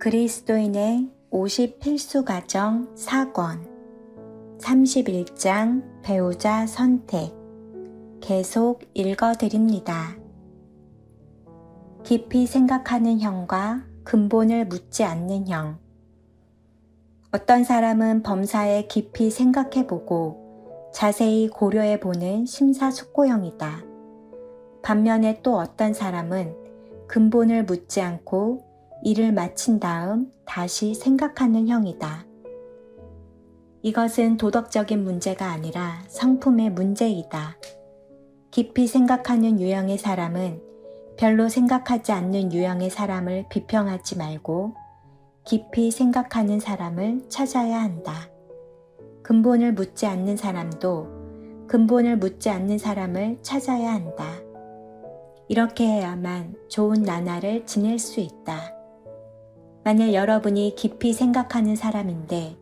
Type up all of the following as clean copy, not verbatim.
그리스도인의 50 필수 가정 4권 31장 배우자 선택 계속 읽어드립니다. 깊이 생각하는 형과 근본을 묻지 않는 형. 어떤 사람은 범사에 깊이 생각해보고 자세히 고려해보는 심사숙고형이다. 반면에 또 어떤 사람은 근본을 묻지 않고 일을 마친 다음 다시 생각하는 형이다. 이것은 도덕적인 문제가 아니라 성품의 문제이다. 깊이 생각하는 유형의 사람은 별로 생각하지 않는 유형의 사람을 비평하지 말고 깊이 생각하는 사람을 찾아야 한다. 근본을 묻지 않는 사람도 근본을 묻지 않는 사람을 찾아야 한다. 이렇게 해야만 좋은 나날을 지낼 수 있다. 만약 여러분이 깊이 생각하는 사람인데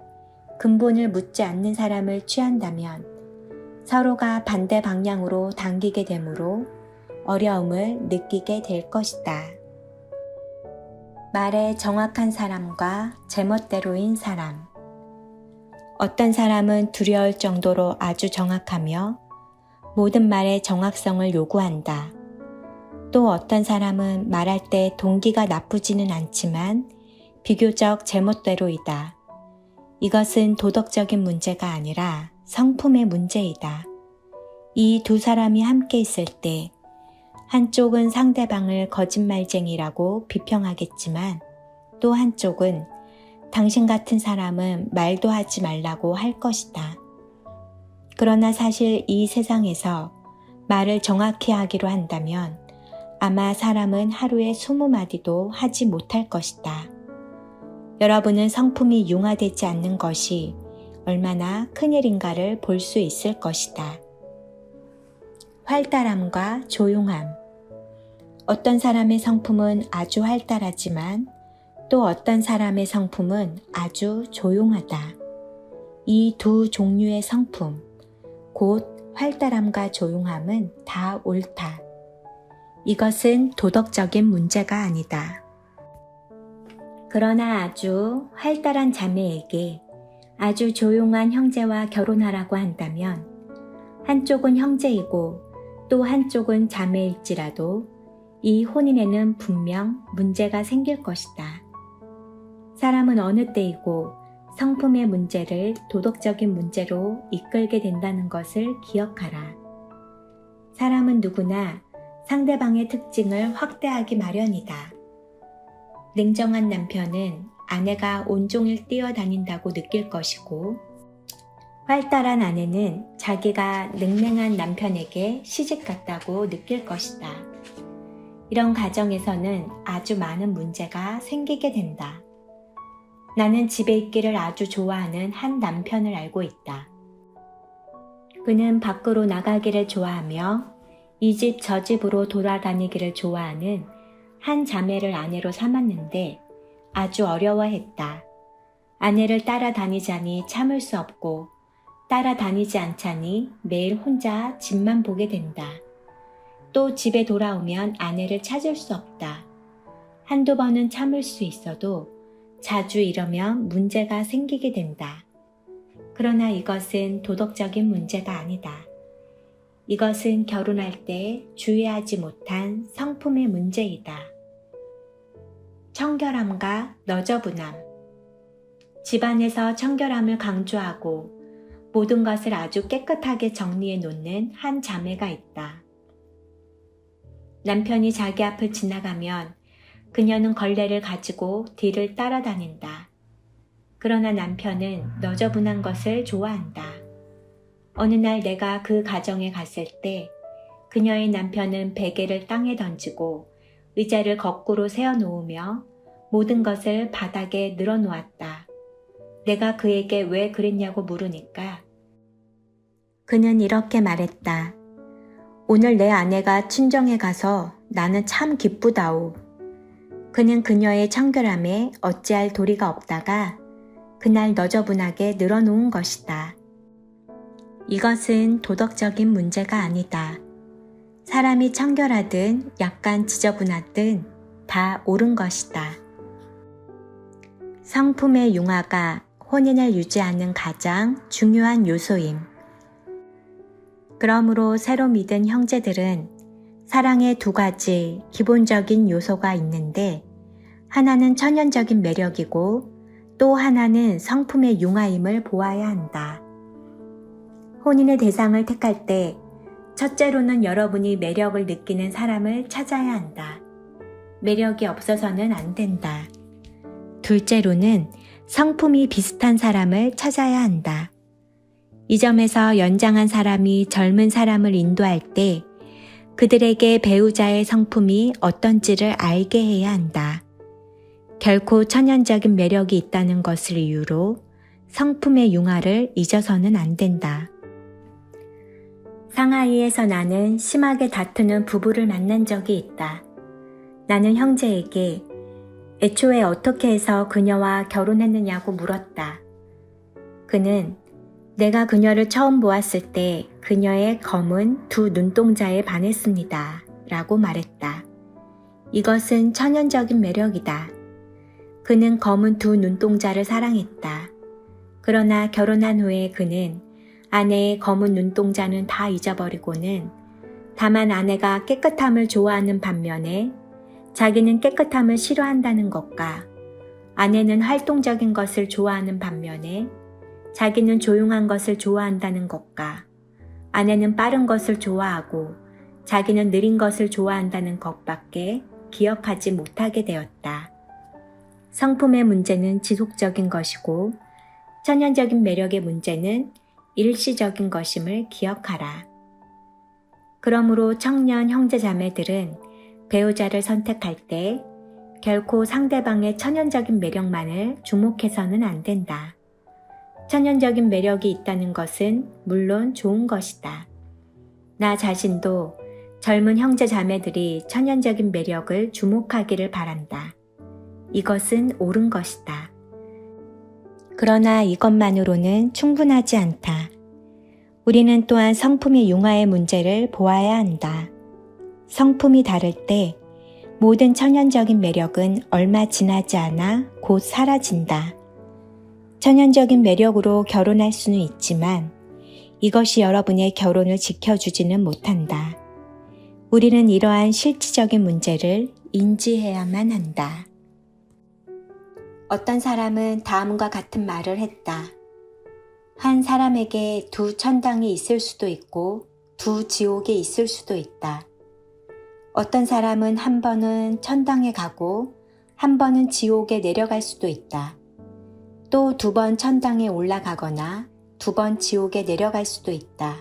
근본을 묻지 않는 사람을 취한다면 서로가 반대 방향으로 당기게 되므로 어려움을 느끼게 될 것이다. 말의 정확한 사람과 제멋대로인 사람. 어떤 사람은 두려울 정도로 아주 정확하며 모든 말의 정확성을 요구한다. 또 어떤 사람은 말할 때 동기가 나쁘지는 않지만 비교적 제멋대로이다. 이것은 도덕적인 문제가 아니라 성품의 문제이다. 이 두 사람이 함께 있을 때 한쪽은 상대방을 거짓말쟁이라고 비평하겠지만 또 한쪽은 당신 같은 사람은 말도 하지 말라고 할 것이다. 그러나 사실 이 세상에서 말을 정확히 하기로 한다면 아마 사람은 하루에 20마디도 하지 못할 것이다. 여러분은 성품이 융화되지 않는 것이 얼마나 큰일인가를 볼 수 있을 것이다. 활달함과 조용함. 어떤 사람의 성품은 아주 활달하지만 또 어떤 사람의 성품은 아주 조용하다. 이 두 종류의 성품, 곧 활달함과 조용함은 다 옳다. 이것은 도덕적인 문제가 아니다. 그러나 아주 활달한 자매에게 아주 조용한 형제와 결혼하라고 한다면 한쪽은 형제이고 또 한쪽은 자매일지라도 이 혼인에는 분명 문제가 생길 것이다. 사람은 어느 때이고 성품의 문제를 도덕적인 문제로 이끌게 된다는 것을 기억하라. 사람은 누구나 상대방의 특징을 확대하기 마련이다. 냉정한 남편은 아내가 온종일 뛰어다닌다고 느낄 것이고 활달한 아내는 자기가 냉랭한 남편에게 시집갔다고 느낄 것이다. 이런 가정에서는 아주 많은 문제가 생기게 된다. 나는 집에 있기를 아주 좋아하는 한 남편을 알고 있다. 그는 밖으로 나가기를 좋아하며 이 집 저 집으로 돌아다니기를 좋아하는 한 자매를 아내로 삼았는데 아주 어려워했다. 아내를 따라다니자니 참을 수 없고 따라다니지 않자니 매일 혼자 집만 보게 된다. 또 집에 돌아오면 아내를 찾을 수 없다. 한두 번은 참을 수 있어도 자주 이러면 문제가 생기게 된다. 그러나 이것은 도덕적인 문제가 아니다. 이것은 결혼할 때 주의하지 못한 성품의 문제이다. 청결함과 너저분함. 집안에서 청결함을 강조하고 모든 것을 아주 깨끗하게 정리해 놓는 한 자매가 있다. 남편이 자기 앞을 지나가면 그녀는 걸레를 가지고 뒤를 따라다닌다. 그러나 남편은 너저분한 것을 좋아한다. 어느 날 내가 그 가정에 갔을 때 그녀의 남편은 베개를 땅에 던지고 의자를 거꾸로 세워놓으며 모든 것을 바닥에 늘어놓았다. 내가 그에게 왜 그랬냐고 물으니까 그는 이렇게 말했다. 오늘 내 아내가 친정에 가서 나는 참 기쁘다오. 그는 그녀의 청결함에 어찌할 도리가 없다가 그날 너저분하게 늘어놓은 것이다. 이것은 도덕적인 문제가 아니다. 사람이 청결하든 약간 지저분하든 다 옳은 것이다. 성품의 융화가 혼인을 유지하는 가장 중요한 요소임. 그러므로 새로 믿은 형제들은 사랑의 두 가지 기본적인 요소가 있는데, 하나는 천연적인 매력이고 또 하나는 성품의 융화임을 보아야 한다. 혼인의 대상을 택할 때 첫째로는 여러분이 매력을 느끼는 사람을 찾아야 한다. 매력이 없어서는 안 된다. 둘째로는 성품이 비슷한 사람을 찾아야 한다. 이 점에서 연장한 사람이 젊은 사람을 인도할 때 그들에게 배우자의 성품이 어떤지를 알게 해야 한다. 결코 천연적인 매력이 있다는 것을 이유로 성품의 융화를 잊어서는 안 된다. 상하이에서 나는 심하게 다투는 부부를 만난 적이 있다. 나는 형제에게 애초에 어떻게 해서 그녀와 결혼했느냐고 물었다. 그는 내가 그녀를 처음 보았을 때 그녀의 검은 두 눈동자에 반했습니다. 라고 말했다. 이것은 천연적인 매력이다. 그는 검은 두 눈동자를 사랑했다. 그러나 결혼한 후에 그는 아내의 검은 눈동자는 다 잊어버리고는 다만 아내가 깨끗함을 좋아하는 반면에 자기는 깨끗함을 싫어한다는 것과 아내는 활동적인 것을 좋아하는 반면에 자기는 조용한 것을 좋아한다는 것과 아내는 빠른 것을 좋아하고 자기는 느린 것을 좋아한다는 것밖에 기억하지 못하게 되었다. 성품의 문제는 지속적인 것이고 천연적인 매력의 문제는 일시적인 것임을 기억하라. 그러므로 청년 형제자매들은 배우자를 선택할 때 결코 상대방의 천연적인 매력만을 주목해서는 안 된다. 천연적인 매력이 있다는 것은 물론 좋은 것이다. 나 자신도 젊은 형제자매들이 천연적인 매력을 주목하기를 바란다. 이것은 옳은 것이다. 그러나 이것만으로는 충분하지 않다. 우리는 또한 성품의 융화의 문제를 보아야 한다. 성품이 다를 때 모든 천연적인 매력은 얼마 지나지 않아 곧 사라진다. 천연적인 매력으로 결혼할 수는 있지만 이것이 여러분의 결혼을 지켜주지는 못한다. 우리는 이러한 실질적인 문제를 인지해야만 한다. 어떤 사람은 다음과 같은 말을 했다. 한 사람에게 두 천당이 있을 수도 있고 두 지옥이 있을 수도 있다. 어떤 사람은 한 번은 천당에 가고 한 번은 지옥에 내려갈 수도 있다. 또 두 번 천당에 올라가거나 두 번 지옥에 내려갈 수도 있다.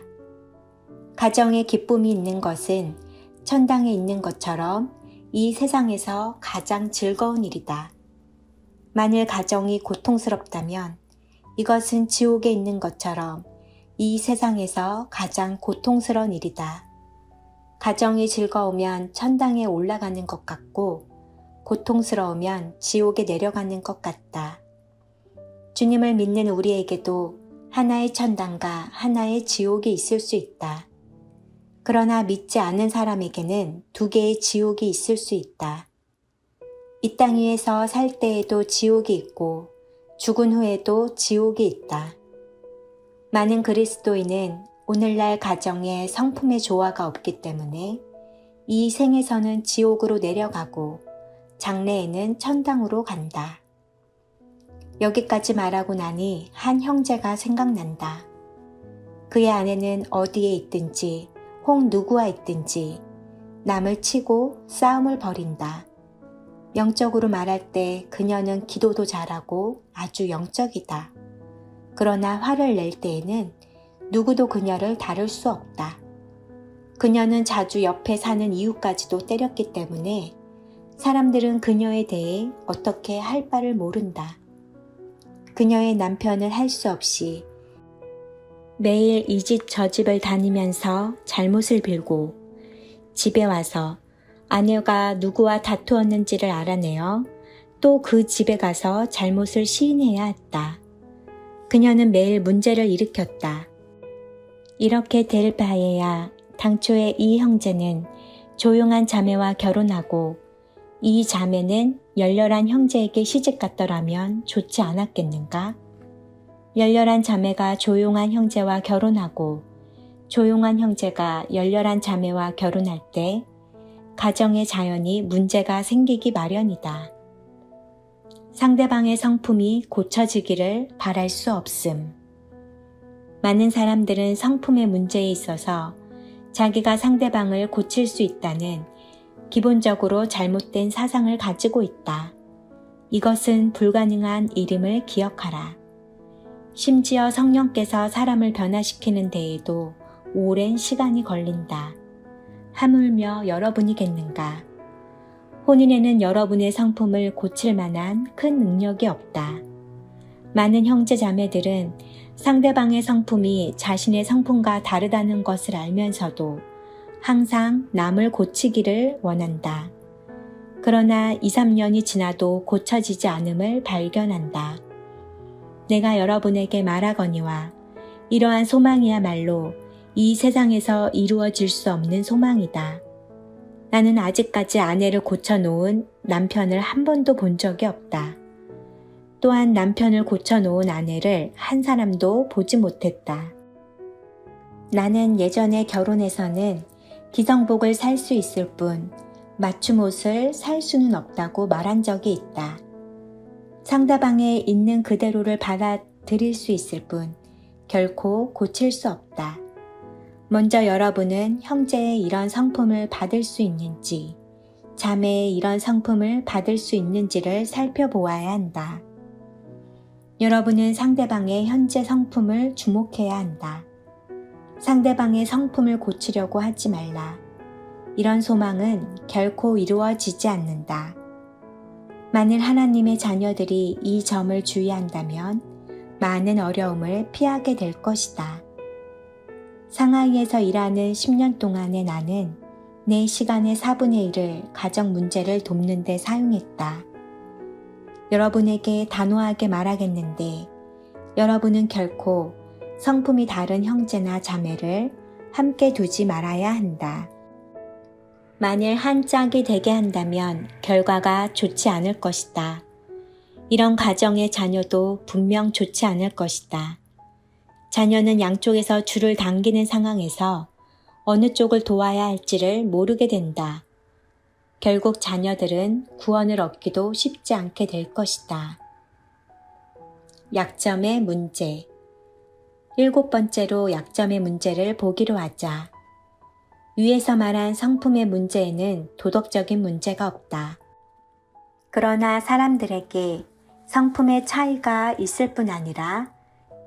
가정에 기쁨이 있는 것은 천당에 있는 것처럼 이 세상에서 가장 즐거운 일이다. 만일 가정이 고통스럽다면 이것은 지옥에 있는 것처럼 이 세상에서 가장 고통스러운 일이다. 가정이 즐거우면 천당에 올라가는 것 같고 고통스러우면 지옥에 내려가는 것 같다. 주님을 믿는 우리에게도 하나의 천당과 하나의 지옥이 있을 수 있다. 그러나 믿지 않은 사람에게는 두 개의 지옥이 있을 수 있다. 이 땅 위에서 살 때에도 지옥이 있고 죽은 후에도 지옥이 있다. 많은 그리스도인은 오늘날 가정에 성품의 조화가 없기 때문에 이 생에서는 지옥으로 내려가고 장래에는 천당으로 간다. 여기까지 말하고 나니 한 형제가 생각난다. 그의 아내는 어디에 있든지 혹 누구와 있든지 남을 치고 싸움을 벌인다. 영적으로 말할 때 그녀는 기도도 잘하고 아주 영적이다. 그러나 화를 낼 때에는 누구도 그녀를 다룰 수 없다. 그녀는 자주 옆에 사는 이웃까지도 때렸기 때문에 사람들은 그녀에 대해 어떻게 할 바를 모른다. 그녀의 남편은 할 수 없이 매일 이 집 저 집을 다니면서 잘못을 빌고 집에 와서 아내가 누구와 다투었는지를 알아내어 또 그 집에 가서 잘못을 시인해야 했다. 그녀는 매일 문제를 일으켰다. 이렇게 될 바에야 당초에 이 형제는 조용한 자매와 결혼하고 이 자매는 열렬한 형제에게 시집갔더라면 좋지 않았겠는가? 열렬한 자매가 조용한 형제와 결혼하고 조용한 형제가 열렬한 자매와 결혼할 때 가정의 자연히 문제가 생기기 마련이다. 상대방의 성품이 고쳐지기를 바랄 수 없음. 많은 사람들은 성품의 문제에 있어서 자기가 상대방을 고칠 수 있다는 기본적으로 잘못된 사상을 가지고 있다. 이것은 불가능한 일임을 기억하라. 심지어 성령께서 사람을 변화시키는 데에도 오랜 시간이 걸린다. 하물며 여러분이겠는가? 혼인에는 여러분의 성품을 고칠 만한 큰 능력이 없다. 많은 형제 자매들은 상대방의 성품이 자신의 성품과 다르다는 것을 알면서도 항상 남을 고치기를 원한다. 그러나 2, 3년이 지나도 고쳐지지 않음을 발견한다. 내가 여러분에게 말하거니와 이러한 소망이야말로 이 세상에서 이루어질 수 없는 소망이다. 나는 아직까지 아내를 고쳐놓은 남편을 한 번도 본 적이 없다. 또한 남편을 고쳐놓은 아내를 한 사람도 보지 못했다. 나는 예전에 결혼해서는 기성복을 살 수 있을 뿐 맞춤 옷을 살 수는 없다고 말한 적이 있다. 상대방의 있는 그대로를 받아들일 수 있을 뿐 결코 고칠 수 없다. 먼저 여러분은 형제의 이런 성품을 받을 수 있는지, 자매의 이런 성품을 받을 수 있는지를 살펴보아야 한다. 여러분은 상대방의 현재 성품을 주목해야 한다. 상대방의 성품을 고치려고 하지 말라. 이런 소망은 결코 이루어지지 않는다. 만일 하나님의 자녀들이 이 점을 주의한다면 많은 어려움을 피하게 될 것이다. 상하이에서 일하는 10년 동안에 나는 내 시간의 4분의 1을 가정 문제를 돕는 데 사용했다. 여러분에게 단호하게 말하겠는데 여러분은 결코 성품이 다른 형제나 자매를 함께 두지 말아야 한다. 만일 한 짝이 되게 한다면 결과가 좋지 않을 것이다. 이런 가정의 자녀도 분명 좋지 않을 것이다. 자녀는 양쪽에서 줄을 당기는 상황에서 어느 쪽을 도와야 할지를 모르게 된다. 결국 자녀들은 구원을 얻기도 쉽지 않게 될 것이다. 약점의 문제. 7번째로 약점의 문제를 보기로 하자. 위에서 말한 성품의 문제에는 도덕적인 문제가 없다. 그러나 사람들에게 성품의 차이가 있을 뿐 아니라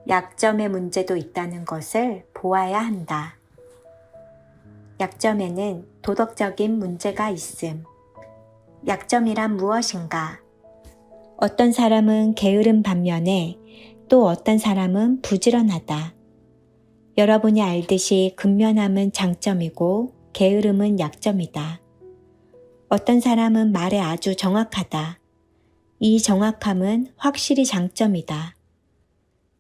약점의 문제도 있다는 것을 보아야 한다. 약점에는 도덕적인 문제가 있음. 약점이란 무엇인가? 어떤 사람은 게으른 반면에 또 어떤 사람은 부지런하다. 여러분이 알듯이 근면함은 장점이고 게으름은 약점이다. 어떤 사람은 말에 아주 정확하다. 이 정확함은 확실히 장점이다.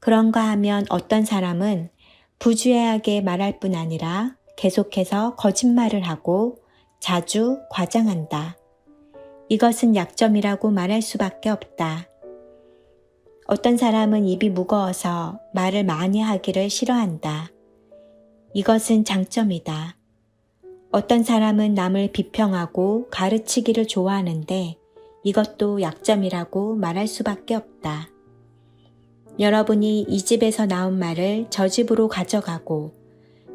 그런가 하면 어떤 사람은 부주의하게 말할 뿐 아니라 계속해서 거짓말을 하고 자주 과장한다. 이것은 약점이라고 말할 수밖에 없다. 어떤 사람은 입이 무거워서 말을 많이 하기를 싫어한다. 이것은 장점이다. 어떤 사람은 남을 비평하고 가르치기를 좋아하는데 이것도 약점이라고 말할 수밖에 없다. 여러분이 이 집에서 나온 말을 저 집으로 가져가고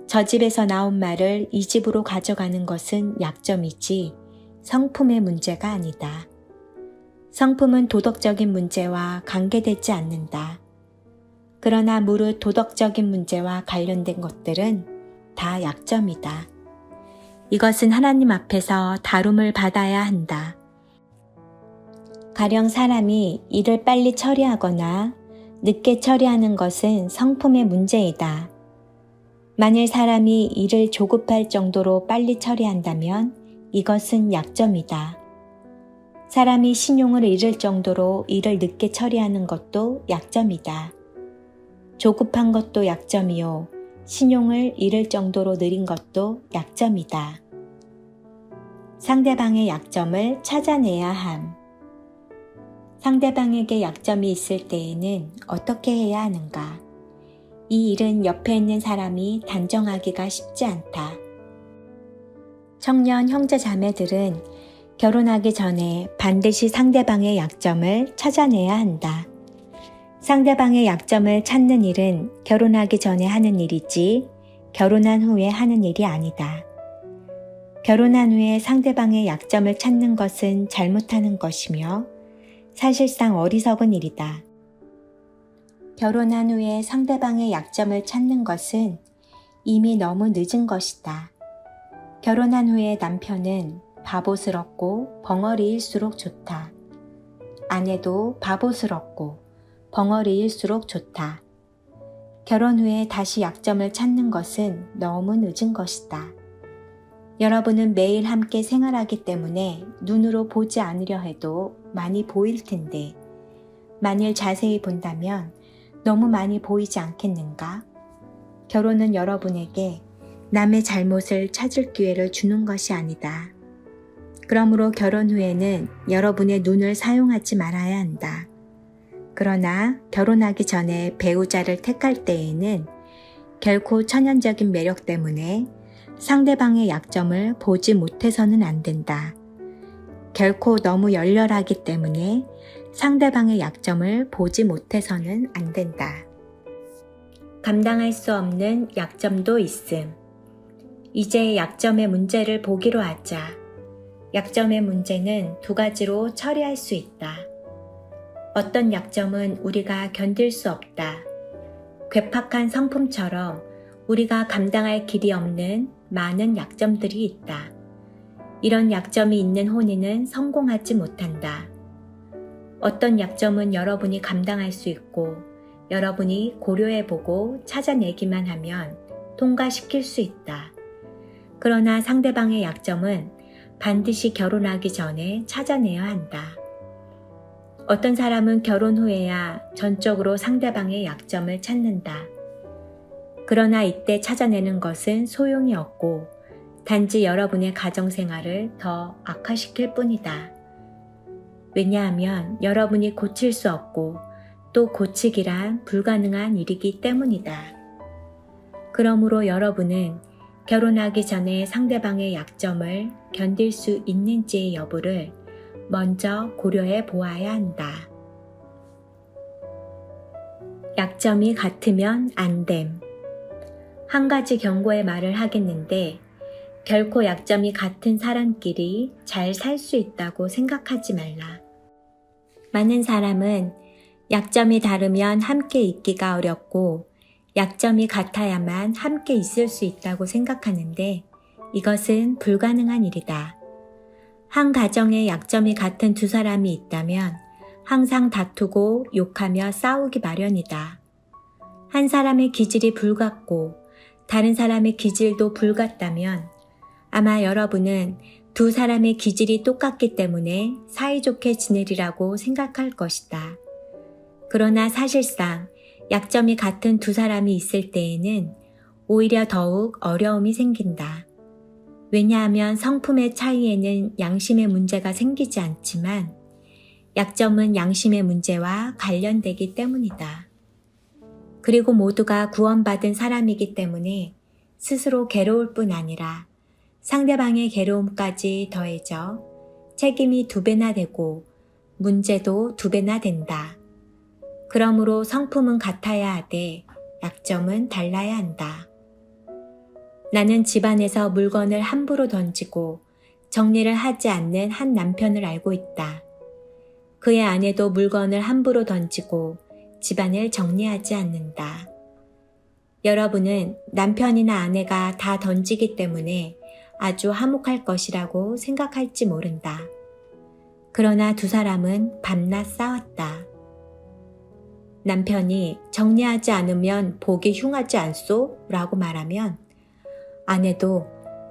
저 집에서 나온 말을 이 집으로 가져가는 것은 약점이지 성품의 문제가 아니다. 성품은 도덕적인 문제와 관계되지 않는다. 그러나 무릇 도덕적인 문제와 관련된 것들은 다 약점이다. 이것은 하나님 앞에서 다룸을 받아야 한다. 가령 사람이 일을 빨리 처리하거나 늦게 처리하는 것은 성품의 문제이다. 만일 사람이 일을 조급할 정도로 빨리 처리한다면 이것은 약점이다. 사람이 신용을 잃을 정도로 일을 늦게 처리하는 것도 약점이다. 조급한 것도 약점이요. 신용을 잃을 정도로 느린 것도 약점이다. 상대방의 약점을 찾아내야 함. 상대방에게 약점이 있을 때에는 어떻게 해야 하는가? 이 일은 옆에 있는 사람이 단정하기가 쉽지 않다. 청년 형제 자매들은 결혼하기 전에 반드시 상대방의 약점을 찾아내야 한다. 상대방의 약점을 찾는 일은 결혼하기 전에 하는 일이지 결혼한 후에 하는 일이 아니다. 결혼한 후에 상대방의 약점을 찾는 것은 잘못하는 것이며 사실상 어리석은 일이다. 결혼한 후에 상대방의 약점을 찾는 것은 이미 너무 늦은 것이다. 결혼한 후에 남편은 바보스럽고 벙어리일수록 좋다. 아내도 바보스럽고 벙어리일수록 좋다. 결혼 후에 다시 약점을 찾는 것은 너무 늦은 것이다. 여러분은 매일 함께 생활하기 때문에 눈으로 보지 않으려 해도 많이 보일 텐데, 만일 자세히 본다면 너무 많이 보이지 않겠는가? 결혼은 여러분에게 남의 잘못을 찾을 기회를 주는 것이 아니다. 그러므로 결혼 후에는 여러분의 눈을 사용하지 말아야 한다. 그러나 결혼하기 전에 배우자를 택할 때에는 결코 천연적인 매력 때문에 상대방의 약점을 보지 못해서는 안 된다. 결코 너무 열렬하기 때문에 상대방의 약점을 보지 못해서는 안 된다. 감당할 수 없는 약점도 있음. 이제 약점의 문제를 보기로 하자. 약점의 문제는 두 가지로 처리할 수 있다. 어떤 약점은 우리가 견딜 수 없다. 괴팍한 성품처럼 우리가 감당할 길이 없는 많은 약점들이 있다. 이런 약점이 있는 혼인은 성공하지 못한다. 어떤 약점은 여러분이 감당할 수 있고 여러분이 고려해보고 찾아내기만 하면 통과시킬 수 있다. 그러나 상대방의 약점은 반드시 결혼하기 전에 찾아내야 한다. 어떤 사람은 결혼 후에야 전적으로 상대방의 약점을 찾는다. 그러나 이때 찾아내는 것은 소용이 없고 단지 여러분의 가정생활을 더 악화시킬 뿐이다. 왜냐하면 여러분이 고칠 수 없고 또 고치기란 불가능한 일이기 때문이다. 그러므로 여러분은 결혼하기 전에 상대방의 약점을 견딜 수 있는지의 여부를 먼저 고려해 보아야 한다. 약점이 같으면 안 됨. 한 가지 경고의 말을 하겠는데 결코 약점이 같은 사람끼리 잘 살 수 있다고 생각하지 말라. 많은 사람은 약점이 다르면 함께 있기가 어렵고 약점이 같아야만 함께 있을 수 있다고 생각하는데 이것은 불가능한 일이다. 한 가정에 약점이 같은 두 사람이 있다면 항상 다투고 욕하며 싸우기 마련이다. 한 사람의 기질이 불같고 다른 사람의 기질도 불같다면 아마 여러분은 두 사람의 기질이 똑같기 때문에 사이좋게 지내리라고 생각할 것이다. 그러나 사실상 약점이 같은 두 사람이 있을 때에는 오히려 더욱 어려움이 생긴다. 왜냐하면 성품의 차이에는 양심의 문제가 생기지 않지만 약점은 양심의 문제와 관련되기 때문이다. 그리고 모두가 구원받은 사람이기 때문에 스스로 괴로울 뿐 아니라 상대방의 괴로움까지 더해져 책임이 2배나 되고 문제도 2배나 된다. 그러므로 성품은 같아야 하되 약점은 달라야 한다. 나는 집안에서 물건을 함부로 던지고 정리를 하지 않는 한 남편을 알고 있다. 그의 아내도 물건을 함부로 던지고 집안을 정리하지 않는다. 여러분은 남편이나 아내가 다 던지기 때문에 아주 화목할 것이라고 생각할지 모른다. 그러나 두 사람은 밤낮 싸웠다. 남편이 정리하지 않으면 보기 흉하지 않소? 라고 말하면 아내도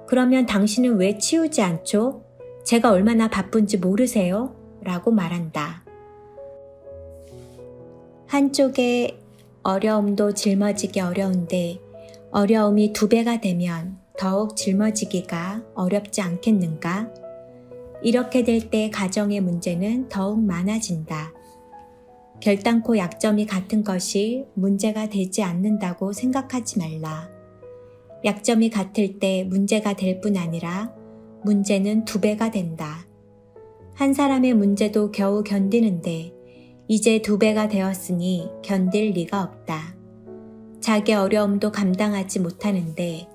그러면 당신은 왜 치우지 않죠? 제가 얼마나 바쁜지 모르세요? 라고 말한다. 한쪽의 어려움도 짊어지기 어려운데 어려움이 2배가 되면 더욱 짊어지기가 어렵지 않겠는가? 이렇게 될 때 가정의 문제는 더욱 많아진다. 결단코 약점이 같은 것이 문제가 되지 않는다고 생각하지 말라. 약점이 같을 때 문제가 될 뿐 아니라 문제는 2배가 된다. 한 사람의 문제도 겨우 견디는데 이제 2배가 되었으니 견딜 리가 없다. 자기 어려움도 감당하지 못하는데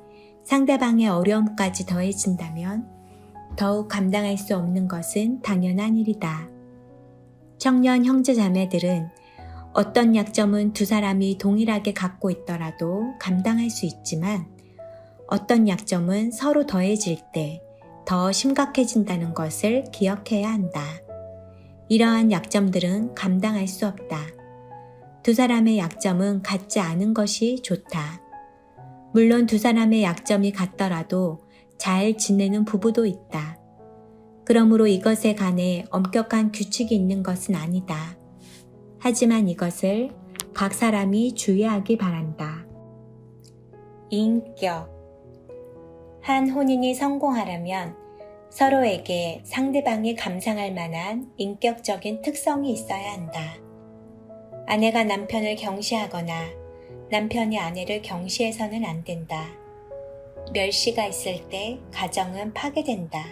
상대방의 어려움까지 더해진다면 더욱 감당할 수 없는 것은 당연한 일이다. 청년 형제 자매들은 어떤 약점은 2 사람이 동일하게 갖고 있더라도 감당할 수 있지만 어떤 약점은 서로 더해질 때 더 심각해진다는 것을 기억해야 한다. 이러한 약점들은 감당할 수 없다. 2 사람의 약점은 같지 않은 것이 좋다. 물론 2 사람의 약점이 같더라도 잘 지내는 부부도 있다. 그러므로 이것에 관해 엄격한 규칙이 있는 것은 아니다. 하지만 이것을 각 사람이 주의하기 바란다. 인격. 한 혼인이 성공하려면 서로에게 상대방이 감상할 만한 인격적인 특성이 있어야 한다. 아내가 남편을 경시하거나 남편이 아내를 경시해서는 안 된다. 멸시가 있을 때 가정은 파괴된다.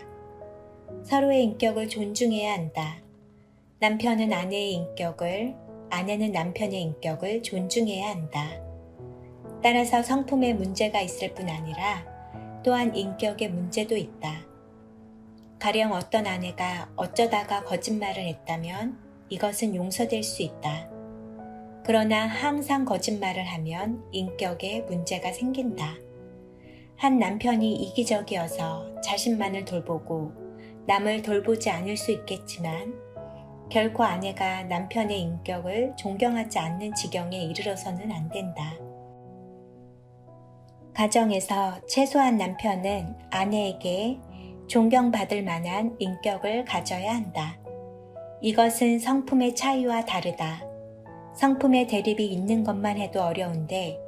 서로의 인격을 존중해야 한다. 남편은 아내의 인격을, 아내는 남편의 인격을 존중해야 한다. 따라서 성품에 문제가 있을 뿐 아니라 또한 인격의 문제도 있다. 가령 어떤 아내가 어쩌다가 거짓말을 했다면 이것은 용서될 수 있다. 그러나 항상 거짓말을 하면 인격에 문제가 생긴다. 한 남편이 이기적이어서 자신만을 돌보고 남을 돌보지 않을 수 있겠지만 결코 아내가 남편의 인격을 존경하지 않는 지경에 이르러서는 안 된다. 가정에서 최소한 남편은 아내에게 존경받을 만한 인격을 가져야 한다. 이것은 성품의 차이와 다르다. 성품의 대립이 있는 것만 해도 어려운데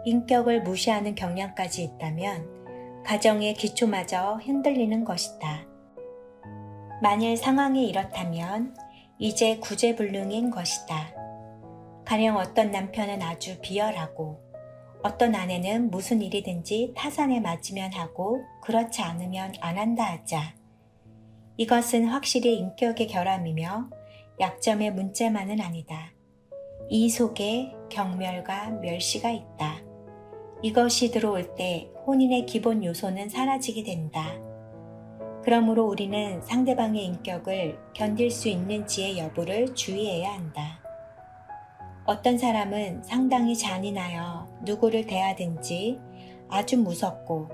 인격을 무시하는 경향까지 있다면 가정의 기초마저 흔들리는 것이다. 만일 상황이 이렇다면 이제 구제불능인 것이다. 가령 어떤 남편은 아주 비열하고 어떤 아내는 무슨 일이든지 타산에 맞으면 하고 그렇지 않으면 안 한다 하자. 이것은 확실히 인격의 결함이며 약점의 문제만은 아니다. 이 속에 경멸과 멸시가 있다. 이것이 들어올 때 혼인의 기본 요소는 사라지게 된다. 그러므로 우리는 상대방의 인격을 견딜 수 있는지의 여부를 주의해야 한다. 어떤 사람은 상당히 잔인하여 누구를 대하든지 아주 무섭고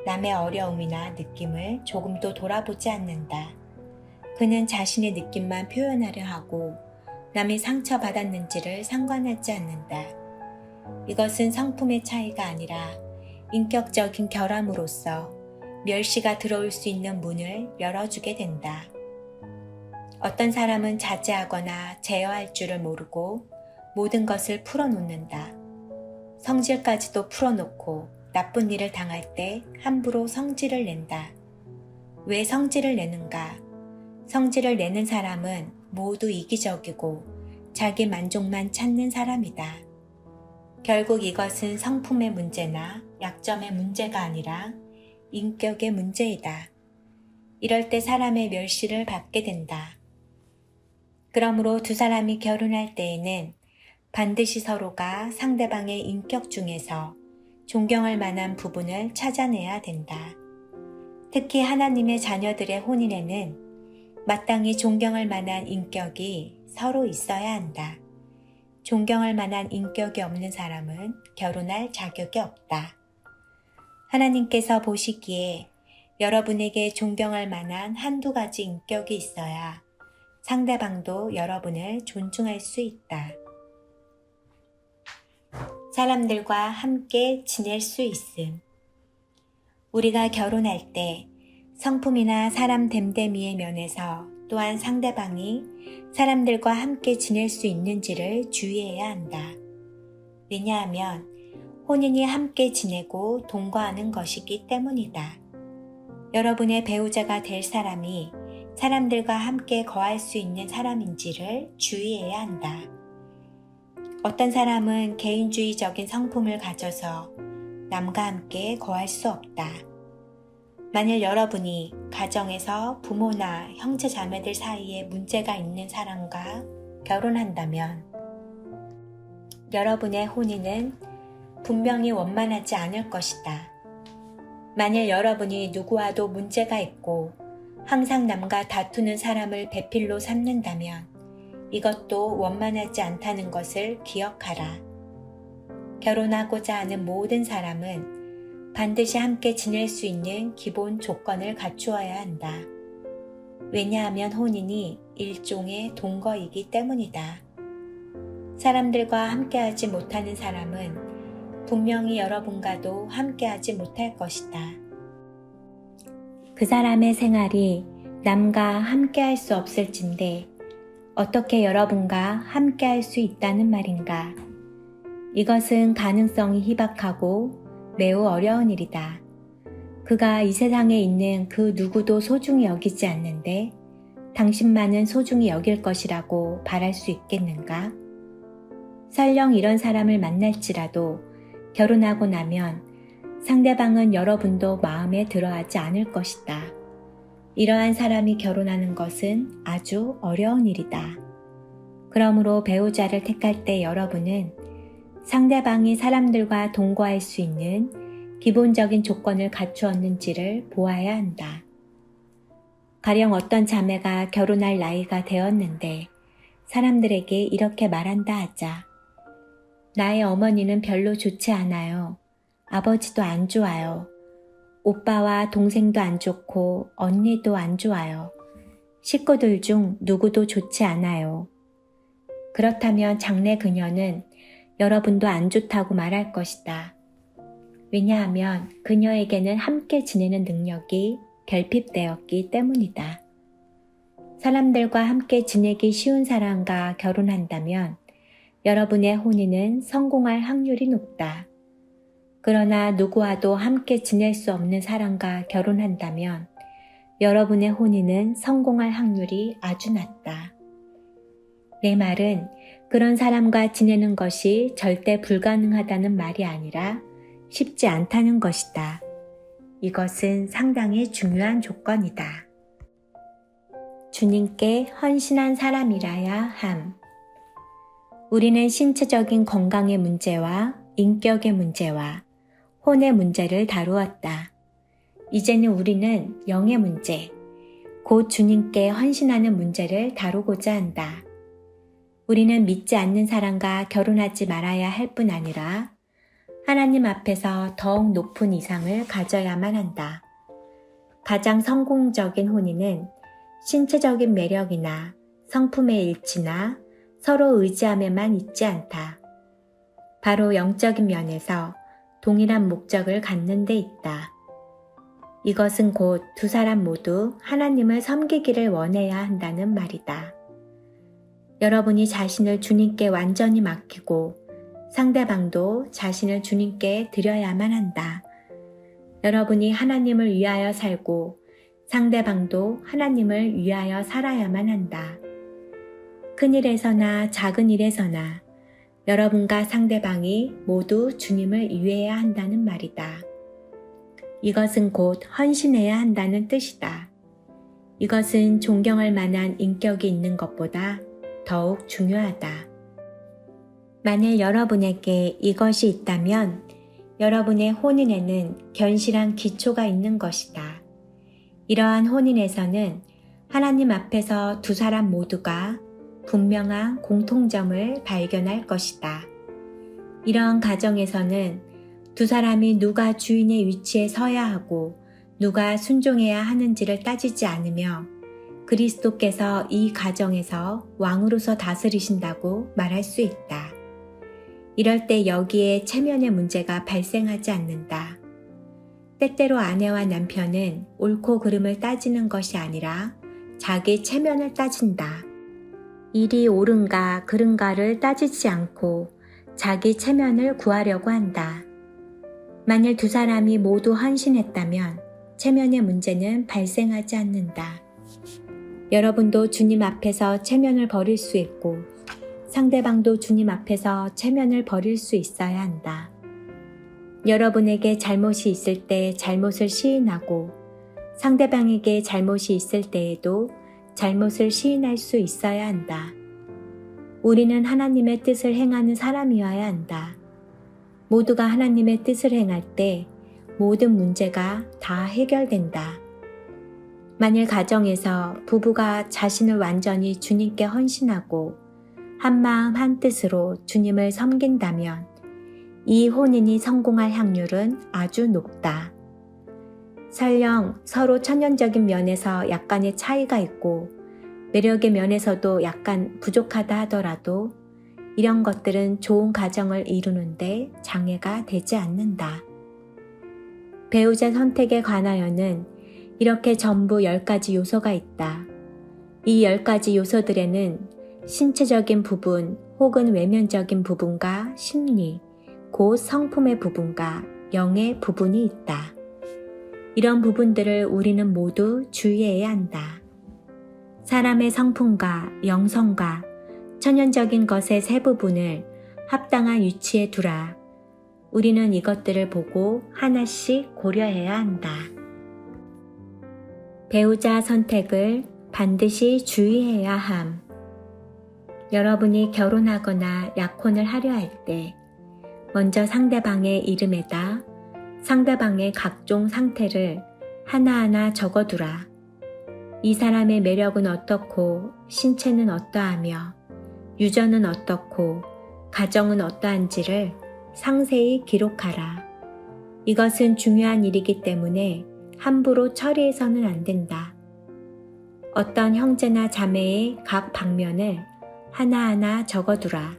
남의 어려움이나 느낌을 조금도 돌아보지 않는다. 그는 자신의 느낌만 표현하려 하고 남이 상처받았는지를 상관하지 않는다. 이것은 성품의 차이가 아니라 인격적인 결함으로써 멸시가 들어올 수 있는 문을 열어주게 된다. 어떤 사람은 자제하거나 제어할 줄을 모르고 모든 것을 풀어놓는다. 성질까지도 풀어놓고 나쁜 일을 당할 때 함부로 성질을 낸다. 왜 성질을 내는가? 성질을 내는 사람은 모두 이기적이고 자기 만족만 찾는 사람이다. 결국 이것은 성품의 문제나 약점의 문제가 아니라 인격의 문제이다. 이럴 때 사람의 멸시를 받게 된다. 그러므로 2 사람이 결혼할 때에는 반드시 서로가 상대방의 인격 중에서 존경할 만한 부분을 찾아내야 된다. 특히 하나님의 자녀들의 혼인에는 마땅히 존경할 만한 인격이 서로 있어야 한다. 존경할 만한 인격이 없는 사람은 결혼할 자격이 없다. 하나님께서 보시기에 여러분에게 존경할 만한 1-2가지 인격이 있어야 상대방도 여러분을 존중할 수 있다. 사람들과 함께 지낼 수 있음. 우리가 결혼할 때 성품이나 사람 됨됨이의 면에서 또한 상대방이 사람들과 함께 지낼 수 있는지를 주의해야 한다. 왜냐하면 혼인이 함께 지내고 동거하는 것이기 때문이다. 여러분의 배우자가 될 사람이 사람들과 함께 거할 수 있는 사람인지를 주의해야 한다. 어떤 사람은 개인주의적인 성품을 가져서 남과 함께 거할 수 없다. 만일 여러분이 가정에서 부모나 형제 자매들 사이에 문제가 있는 사람과 결혼한다면 여러분의 혼인은 분명히 원만하지 않을 것이다. 만일 여러분이 누구와도 문제가 있고 항상 남과 다투는 사람을 배필로 삼는다면 이것도 원만하지 않다는 것을 기억하라. 결혼하고자 하는 모든 사람은 반드시 함께 지낼 수 있는 기본 조건을 갖추어야 한다. 왜냐하면 혼인이 일종의 동거이기 때문이다. 사람들과 함께하지 못하는 사람은 분명히 여러분과도 함께하지 못할 것이다. 그 사람의 생활이 남과 함께할 수 없을진데 어떻게 여러분과 함께할 수 있다는 말인가? 이것은 가능성이 희박하고 매우 어려운 일이다. 그가 이 세상에 있는 그 누구도 소중히 여기지 않는데 당신만은 소중히 여길 것이라고 바랄 수 있겠는가? 설령 이런 사람을 만날지라도 결혼하고 나면 상대방은 여러분도 마음에 들어하지 않을 것이다. 이러한 사람이 결혼하는 것은 아주 어려운 일이다. 그러므로 배우자를 택할 때 여러분은 상대방이 사람들과 동거할 수 있는 기본적인 조건을 갖추었는지를 보아야 한다. 가령 어떤 자매가 결혼할 나이가 되었는데 사람들에게 이렇게 말한다 하자. 나의 어머니는 별로 좋지 않아요. 아버지도 안 좋아요. 오빠와 동생도 안 좋고 언니도 안 좋아요. 식구들 중 누구도 좋지 않아요. 그렇다면 장래 그녀는 여러분도 안 좋다고 말할 것이다. 왜냐하면 그녀에게는 함께 지내는 능력이 결핍되었기 때문이다. 사람들과 함께 지내기 쉬운 사람과 결혼한다면 여러분의 혼인은 성공할 확률이 높다. 그러나 누구와도 함께 지낼 수 없는 사람과 결혼한다면 여러분의 혼인은 성공할 확률이 아주 낮다. 내 말은 그런 사람과 지내는 것이 절대 불가능하다는 말이 아니라 쉽지 않다는 것이다. 이것은 상당히 중요한 조건이다. 주님께 헌신한 사람이라야 함. 우리는 신체적인 건강의 문제와 인격의 문제와 혼의 문제를 다루었다. 이제는 우리는 영의 문제, 곧 주님께 헌신하는 문제를 다루고자 한다. 우리는 믿지 않는 사람과 결혼하지 말아야 할 뿐 아니라 하나님 앞에서 더욱 높은 이상을 가져야만 한다. 가장 성공적인 혼인은 신체적인 매력이나 성품의 일치나 서로 의지함에만 있지 않다. 바로 영적인 면에서 동일한 목적을 갖는 데 있다. 이것은 곧 두 사람 모두 하나님을 섬기기를 원해야 한다는 말이다. 여러분이 자신을 주님께 완전히 맡기고 상대방도 자신을 주님께 드려야만 한다. 여러분이 하나님을 위하여 살고 상대방도 하나님을 위하여 살아야만 한다. 큰 일에서나 작은 일에서나 여러분과 상대방이 모두 주님을 위해야 한다는 말이다. 이것은 곧 헌신해야 한다는 뜻이다. 이것은 존경할 만한 인격이 있는 것보다 더욱 중요하다. 만일 여러분에게 이것이 있다면 여러분의 혼인에는 견실한 기초가 있는 것이다. 이러한 혼인에서는 하나님 앞에서 두 사람 모두가 분명한 공통점을 발견할 것이다. 이러한 가정에서는 두 사람이 누가 주인의 위치에 서야 하고 누가 순종해야 하는지를 따지지 않으며 그리스도께서 이 가정에서 왕으로서 다스리신다고 말할 수 있다. 이럴 때 여기에 체면의 문제가 발생하지 않는다. 때때로 아내와 남편은 옳고 그름을 따지는 것이 아니라 자기 체면을 따진다. 일이 옳은가 그른가를 따지지 않고 자기 체면을 구하려고 한다. 만일 두 사람이 모두 헌신했다면 체면의 문제는 발생하지 않는다. 여러분도 주님 앞에서 체면을 버릴 수 있고 상대방도 주님 앞에서 체면을 버릴 수 있어야 한다. 여러분에게 잘못이 있을 때 잘못을 시인하고 상대방에게 잘못이 있을 때에도 잘못을 시인할 수 있어야 한다. 우리는 하나님의 뜻을 행하는 사람이어야 한다. 모두가 하나님의 뜻을 행할 때 모든 문제가 다 해결된다. 만일 가정에서 부부가 자신을 완전히 주님께 헌신하고 한마음 한뜻으로 주님을 섬긴다면 이 혼인이 성공할 확률은 아주 높다. 설령 서로 천연적인 면에서 약간의 차이가 있고 매력의 면에서도 약간 부족하다 하더라도 이런 것들은 좋은 가정을 이루는데 장애가 되지 않는다. 배우자 선택에 관하여는 이렇게 전부 10가지 요소가 있다. 이 10가지 요소들에는 신체적인 부분 혹은 외면적인 부분과 심리, 곧 성품의 부분과 영의 부분이 있다. 이런 부분들을 우리는 모두 주의해야 한다. 사람의 성품과 영성과 천연적인 것의 세 부분을 합당한 위치에 두라. 우리는 이것들을 보고 하나씩 고려해야 한다. 배우자 선택을 반드시 주의해야 함. 여러분이 결혼하거나 약혼을 하려 할 때 먼저 상대방의 이름에다 상대방의 각종 상태를 하나하나 적어두라. 이 사람의 매력은 어떻고 신체는 어떠하며 유전은 어떻고 가정은 어떠한지를 상세히 기록하라. 이것은 중요한 일이기 때문에 함부로 처리해서는 안 된다. 어떤 형제나 자매의 각 방면을 하나하나 적어두라.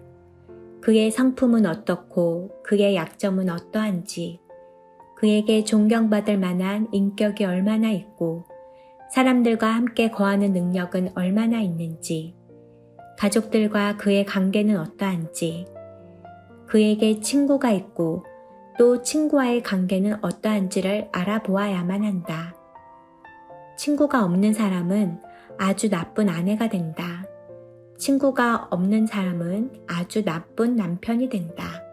그의 성품은 어떻고 그의 약점은 어떠한지, 그에게 존경받을 만한 인격이 얼마나 있고 사람들과 함께 거하는 능력은 얼마나 있는지, 가족들과 그의 관계는 어떠한지, 그에게 친구가 있고 또 친구와의 관계는 어떠한지를 알아보아야만 한다. 친구가 없는 사람은 아주 나쁜 아내가 된다. 친구가 없는 사람은 아주 나쁜 남편이 된다.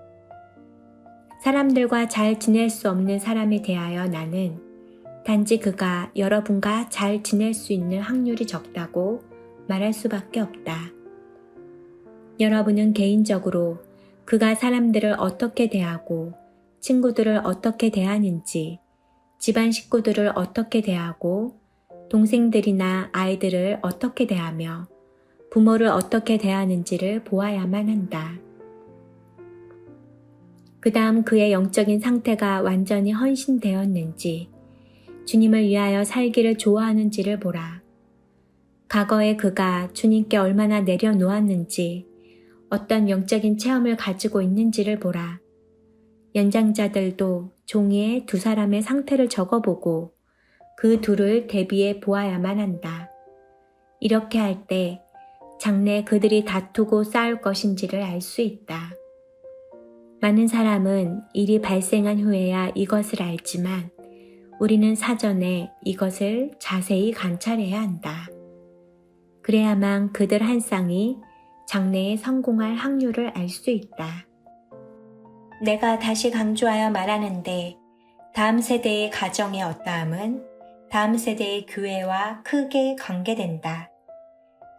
사람들과 잘 지낼 수 없는 사람에 대하여 나는 단지 그가 여러분과 잘 지낼 수 있는 확률이 적다고 말할 수밖에 없다. 여러분은 개인적으로 그가 사람들을 어떻게 대하고 친구들을 어떻게 대하는지, 집안 식구들을 어떻게 대하고 동생들이나 아이들을 어떻게 대하며 부모를 어떻게 대하는지를 보아야만 한다. 그 다음 그의 영적인 상태가 완전히 헌신되었는지, 주님을 위하여 살기를 좋아하는지를 보라. 과거에 그가 주님께 얼마나 내려놓았는지, 어떤 영적인 체험을 가지고 있는지를 보라. 연장자들도 종이에 두 사람의 상태를 적어보고 그 둘을 대비해 보아야만 한다. 이렇게 할 때 장래 그들이 다투고 싸울 것인지를 알 수 있다. 많은 사람은 일이 발생한 후에야 이것을 알지만 우리는 사전에 이것을 자세히 관찰해야 한다. 그래야만 그들 한 쌍이 장래에 성공할 확률을 알 수 있다. 내가 다시 강조하여 말하는데 다음 세대의 가정의 어떠함은 다음 세대의 교회와 크게 관계된다.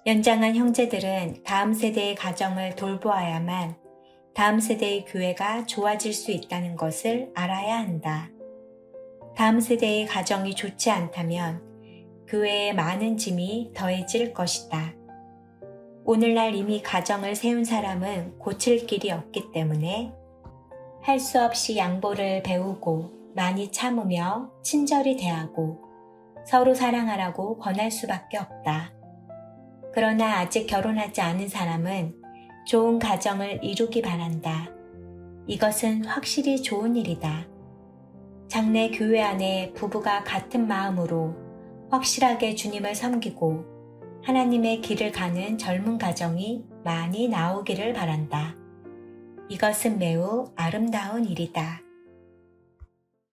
연장한 형제들은 다음 세대의 가정을 돌보아야만 다음 세대의 교회가 좋아질 수 있다는 것을 알아야 한다. 다음 세대의 가정이 좋지 않다면 교회에 많은 짐이 더해질 것이다. 오늘날 이미 가정을 세운 사람은 고칠 길이 없기 때문에 할 수 없이 양보를 배우고 많이 참으며 친절히 대하고 서로 사랑하라고 권할 수밖에 없다. 그러나 아직 결혼하지 않은 사람은 좋은 가정을 이루기 바란다. 이것은 확실히 좋은 일이다. 장래 교회 안에 부부가 같은 마음으로 확실하게 주님을 섬기고 하나님의 길을 가는 젊은 가정이 많이 나오기를 바란다. 이것은 매우 아름다운 일이다.